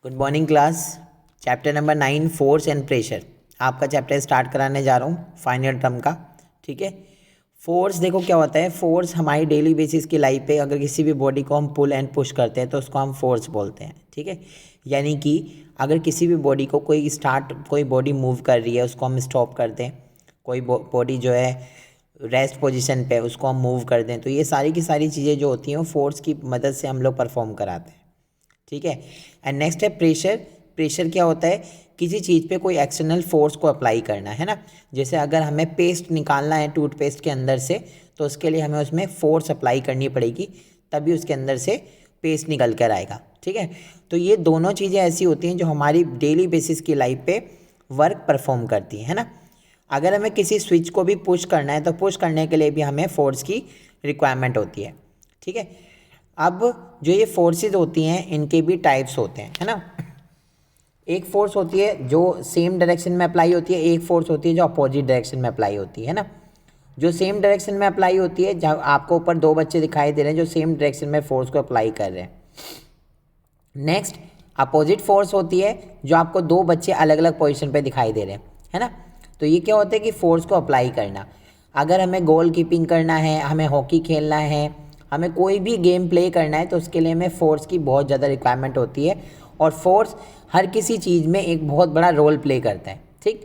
Good morning class. Chapter number 9 force and pressure आपका chapter start कराने जा रहा हूँ फाइनल टर्म का। ठीक है, फोर्स देखो क्या होता है। फोर्स हमारी डेली बेसिस की लाइफ पे अगर किसी भी बॉडी को हम पुल एंड पुश करते हैं तो उसको हम फोर्स बोलते हैं। ठीक है, यानी कि अगर किसी भी बॉडी को कोई बॉडी मूव कर रही है उसको हम स्टॉप कर दें, कोई बॉडी जो है रेस्ट पोजिशन पे उसको हम मूव कर दें, तो ये सारी की सारी चीज़ें जो होती हैं वो फोर्स की मदद से हम लोग परफॉर्म कराते हैं। ठीक है, एंड नेक्स्ट है प्रेशर। प्रेशर क्या होता है? किसी चीज़ पे कोई एक्सटर्नल फोर्स को अप्लाई करना है ना। जैसे अगर हमें पेस्ट निकालना है टूथपेस्ट के अंदर से, तो उसके लिए हमें उसमें फोर्स अप्लाई करनी पड़ेगी, तभी उसके अंदर से पेस्ट निकल कर आएगा। ठीक है, तो ये दोनों चीज़ें ऐसी होती हैं जो हमारी डेली बेसिस की लाइफ पे वर्क परफॉर्म करती है ना। अगर हमें किसी स्विच को भी पुश करना है तो पुश करने के लिए भी हमें फोर्स की रिक्वायरमेंट होती है। ठीक है, अब जो ये फोर्सेस होती हैं इनके भी टाइप्स होते हैं, है ना। एक फोर्स होती है जो सेम डायरेक्शन में अप्लाई होती है, एक फोर्स होती है जो अपोजिट डायरेक्शन में अप्लाई होती है ना। जो सेम डायरेक्शन में अप्लाई होती है, जब आपको ऊपर दो बच्चे दिखाई दे रहे हैं जो सेम डायरेक्शन में फोर्स को अप्लाई कर रहे हैं। नेक्स्ट अपोजिट फोर्स होती है जो आपको दो बच्चे अलग अलग पोजिशन पर दिखाई दे रहे हैं, है ना। तो ये क्या होता है कि फोर्स को अप्लाई करना। अगर हमें गोल कीपिंग करना है, हमें हॉकी खेलना है, हमें कोई भी गेम प्ले करना है, तो उसके लिए हमें फोर्स की बहुत ज़्यादा रिक्वायरमेंट होती है और फोर्स हर किसी चीज़ में एक बहुत बड़ा रोल प्ले करता है। ठीक,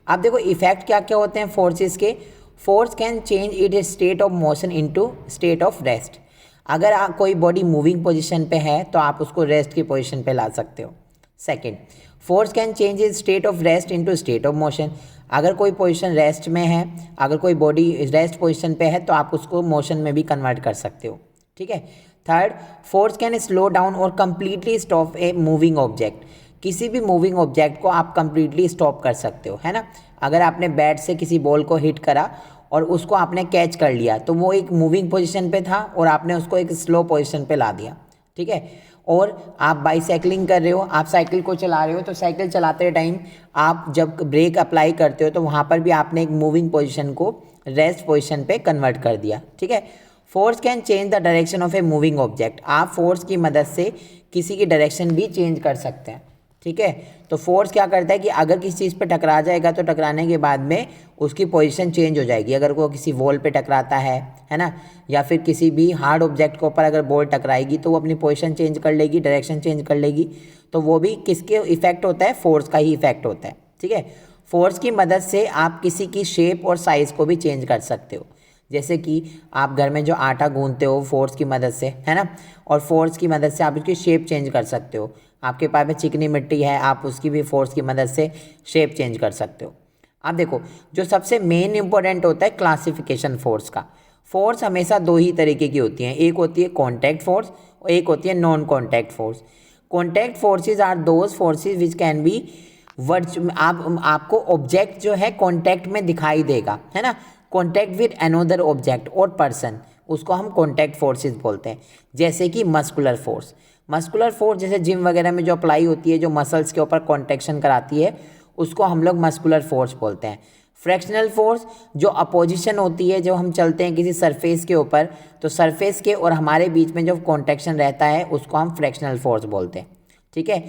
अब देखो इफेक्ट क्या क्या होते हैं फोर्सेस के। Force can change it state of motion into state of rest. अगर आप कोई बॉडी मूविंग पोजीशन पे है तो आप उसको रेस्ट की पोजीशन पे ला सकते हो। Second, force can change is state of rest into state of motion. अगर कोई पोजीशन रेस्ट में है, अगर कोई बॉडी रेस्ट पोजीशन पे है तो आप उसको मोशन में भी कन्वर्ट कर सकते हो। ठीक है, third, force can slow down और completely stop a moving object. किसी भी मूविंग ऑब्जेक्ट को आप कंप्लीटली स्टॉप कर सकते हो, है ना। अगर आपने बैट से किसी बॉल को हिट करा और उसको आपने कैच कर लिया तो वो एक मूविंग पोजीशन पे था और आपने उसको एक स्लो पोजीशन पे ला दिया। ठीक है, और आप बाईसाइकिलिंग कर रहे हो, आप साइकिल को चला रहे हो, तो साइकिल चलाते टाइम आप जब ब्रेक अप्लाई करते हो तो वहाँ पर भी आपने एक मूविंग पोजीशन को रेस्ट पोजीशन पे कन्वर्ट कर दिया। ठीक है, force can change the direction of a moving object. आप फोर्स की मदद से किसी की डायरेक्शन भी चेंज कर सकते हैं। ठीक है, तो फोर्स क्या करता है कि अगर किसी चीज़ पे टकरा जाएगा तो टकराने के बाद में उसकी पोजीशन चेंज हो जाएगी। अगर वो किसी वॉल पे टकराता है ना, या फिर किसी भी हार्ड ऑब्जेक्ट के ऊपर अगर बॉल टकराएगी तो वो अपनी पोजीशन चेंज कर लेगी, डायरेक्शन चेंज कर लेगी। तो वो भी किसके इफेक्ट होता है? फोर्स का ही इफेक्ट होता है। ठीक है, फोर्स की मदद से आप किसी की शेप और साइज़ को भी चेंज कर सकते हो। जैसे कि आप घर में जो आटा गूंथते हो फोर्स की मदद से, है ना, और फोर्स की मदद से आप उसकी शेप चेंज कर सकते हो। आपके पास में चिकनी मिट्टी है, आप उसकी भी फोर्स की मदद से शेप चेंज कर सकते हो। अब देखो, जो सबसे मेन इंपॉर्टेंट होता है क्लासिफिकेशन फोर्स का। फोर्स हमेशा दो ही तरीके की होती हैं, एक होती है कॉन्टैक्ट फोर्स और एक होती है non contact force. Contact forces are those forces which can be आपको ऑब्जेक्ट जो है कॉन्टैक्ट में दिखाई देगा, है ना। कॉन्टैक्ट विद अनोदर ऑब्जेक्ट और पर्सन, उसको हम कॉन्टैक्ट फोर्सेज बोलते हैं। जैसे कि मस्कुलर फोर्स। मस्कुलर फोर्स जैसे जिम वगैरह में जो अप्लाई होती है, जो मसल्स के ऊपर कॉन्ट्रैक्शन कराती है, उसको हम लोग मस्कुलर फोर्स बोलते हैं। फ्रैक्शनल फोर्स जो अपोजिशन होती है, जो हम चलते हैं किसी सरफेस के ऊपर, तो सरफेस के और हमारे बीच में जो कॉन्ट्रैक्शन रहता है उसको हम फ्रैक्शनल फोर्स बोलते हैं। ठीक है,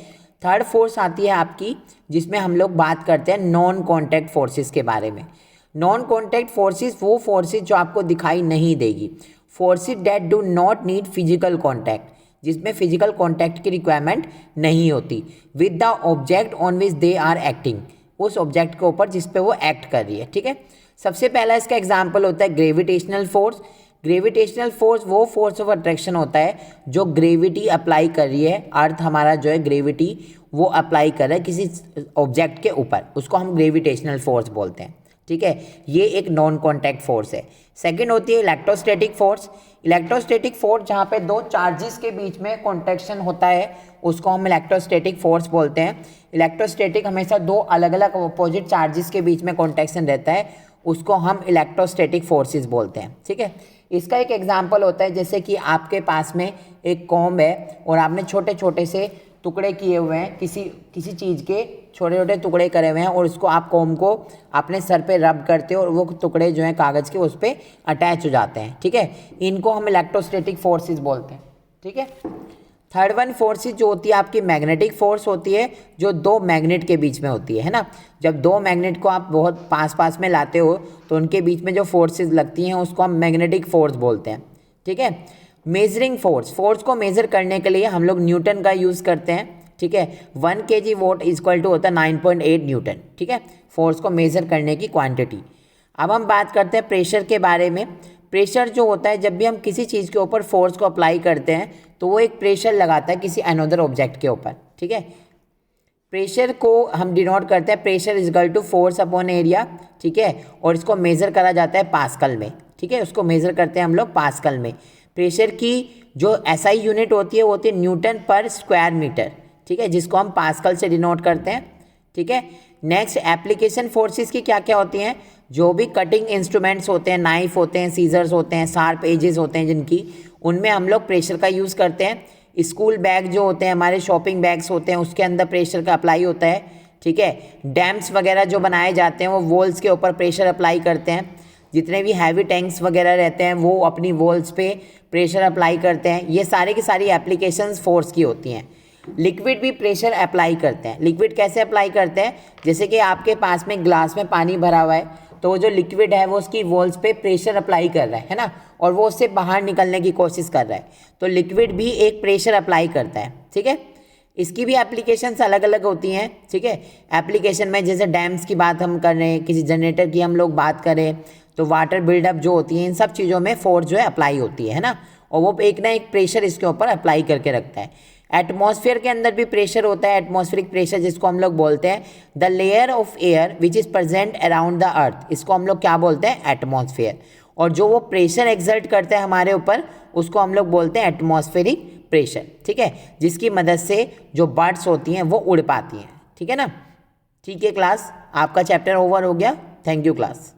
थर्ड फोर्स आती है आपकी जिसमें हम लोग बात करते हैं नॉन कॉन्टैक्ट फोर्सेस के बारे में। नॉन कॉन्टैक्ट फोर्सेस वो फोर्सेस जो आपको दिखाई नहीं देगी, forces that do not need physical contact, जिसमें फिजिकल कॉन्टैक्ट की रिक्वायरमेंट नहीं होती, with the object on which they are acting, उस ऑब्जेक्ट के ऊपर जिस पे वो एक्ट कर रही है। ठीक है, सबसे पहला इसका एग्जाम्पल होता है ग्रेविटेशनल फोर्स। ग्रेविटेशनल फोर्स वो फोर्स ऑफ अट्रैक्शन होता है जो ग्रेविटी अप्लाई कर रही है, अर्थ हमारा जो है ग्रेविटी वो अप्लाई कर रहा है किसी ऑब्जेक्ट के ऊपर, उसको हम ग्रेविटेशनल फोर्स बोलते हैं। ठीक है, ये एक नॉन कॉन्टैक्ट फोर्स है। सेकंड होती है इलेक्ट्रोस्टैटिक फोर्स। इलेक्ट्रोस्टैटिक फोर्स जहाँ पे दो चार्जेस के बीच में कॉन्ट्रैक्शन होता है उसको हम इलेक्ट्रोस्टैटिक फोर्स बोलते हैं। इलेक्ट्रोस्टैटिक हमेशा दो अलग अलग अपोजिट चार्जेस के बीच में कॉन्ट्रैक्शन रहता है, उसको हम इलेक्ट्रोस्टैटिक फोर्सेस बोलते हैं। ठीक है, इसका एक एग्जाम्पल होता है जैसे कि आपके पास में एक कॉम्ब है और आपने छोटे छोटे से टुकड़े किए हुए हैं, किसी चीज़ के छोटे छोटे टुकड़े करे हुए हैं और उसको आप कॉम्ब को अपने सर पे रब करते हो और वो टुकड़े जो हैं कागज़ के उस पर अटैच हो जाते हैं। ठीक है, इनको हम इलेक्ट्रोस्टैटिक फोर्सेस बोलते हैं। ठीक है, थर्ड वन फोर्सेस जो होती है आपकी मैग्नेटिक फोर्स होती है, जो दो मैग्नेट के बीच में होती है ना। जब दो मैग्नेट को आप बहुत पास पास में लाते हो तो उनके बीच में जो फोर्सेस लगती हैं उसको हम मैग्नेटिक फोर्स बोलते हैं, ठीक है। मेजरिंग फोर्स, फोर्स को मेजर करने के लिए हम लोग न्यूटन का यूज़ करते हैं, ठीक है। 1 kg वोट इक्वल टू होता है 9.8 न्यूटन, ठीक है, फोर्स को मेजर करने की क्वांटिटी। अब हम बात करते हैं प्रेशर के बारे में। प्रेशर जो होता है, जब भी हम किसी चीज़ के ऊपर फोर्स को अप्लाई करते हैं तो वो एक प्रेशर लगाता है किसी अनदर ऑब्जेक्ट के ऊपर, ठीक है। प्रेशर को हम डिनोट करते हैं pressure is equal to force upon area, ठीक है, और इसको मेज़र करा जाता है पास्कल में, ठीक है, उसको मेज़र करते हैं हम लोग पास्कल में। प्रेशर की जो एसआई यूनिट होती है वो होती है न्यूटन पर स्क्वायर मीटर, ठीक है, जिसको हम पास्कल से डिनोट करते हैं, ठीक है। नेक्स्ट एप्लीकेशन फोर्सेस की क्या क्या होती हैं, जो भी कटिंग इंस्ट्रूमेंट्स होते हैं, नाइफ होते हैं, सीजर्स होते हैं, शार्प एजेस होते हैं जिनकी, उनमें हम लोग प्रेशर का यूज़ करते हैं। स्कूल बैग जो होते हैं, हमारे शॉपिंग बैग्स होते हैं, उसके अंदर प्रेशर का अप्लाई होता है, ठीक है। डैम्स वगैरह जो बनाए जाते हैं वो वॉल्स के ऊपर प्रेशर अप्लाई करते हैं। जितने भी हैवी टैंक्स वगैरह रहते हैं वो अपनी वॉल्स पे प्रेशर अप्लाई करते हैं। ये सारे की सारी एप्लीकेशंस फोर्स की होती हैं। लिक्विड भी प्रेशर अप्लाई करते हैं। लिक्विड कैसे अप्लाई करते हैं, जैसे कि आपके पास में ग्लास में पानी भरा हुआ है तो वो जो लिक्विड है वो उसकी वॉल्स पे प्रेशर अप्लाई कर रहा है ना, और वो उससे बाहर निकलने की कोशिश कर रहा है, तो लिक्विड भी एक प्रेशर अप्लाई करता है, ठीक है। इसकी भी एप्लीकेशंस अलग अलग होती हैं, ठीक है। एप्लीकेशन में जैसे डैम्स की बात हम कर रहे हैं, किसी जनरेटर की हम लोग बात करें तो वाटर बिल्डअप जो होती है, इन सब चीज़ों में फोर्स जो है अप्लाई होती है ना, और वो एक ना एक प्रेशर इसके ऊपर अप्लाई करके रखता है। एटमॉस्फेयर के अंदर भी प्रेशर होता है, एटमॉस्फेरिक प्रेशर जिसको हम लोग बोलते हैं the layer of air which is present around the earth, इसको हम लोग क्या बोलते हैं, एटमॉस्फेयर। और जो वो प्रेशर एक्सर्ट करता है हमारे ऊपर उसको हम लोग बोलते हैं एटमॉस्फेरिक प्रेशर, ठीक है, जिसकी मदद से जो बर्ड्स होती हैं वो उड़ पाती हैं, ठीक है ना। ठीक है क्लास, आपका चैप्टर ओवर हो गया। Thank you class.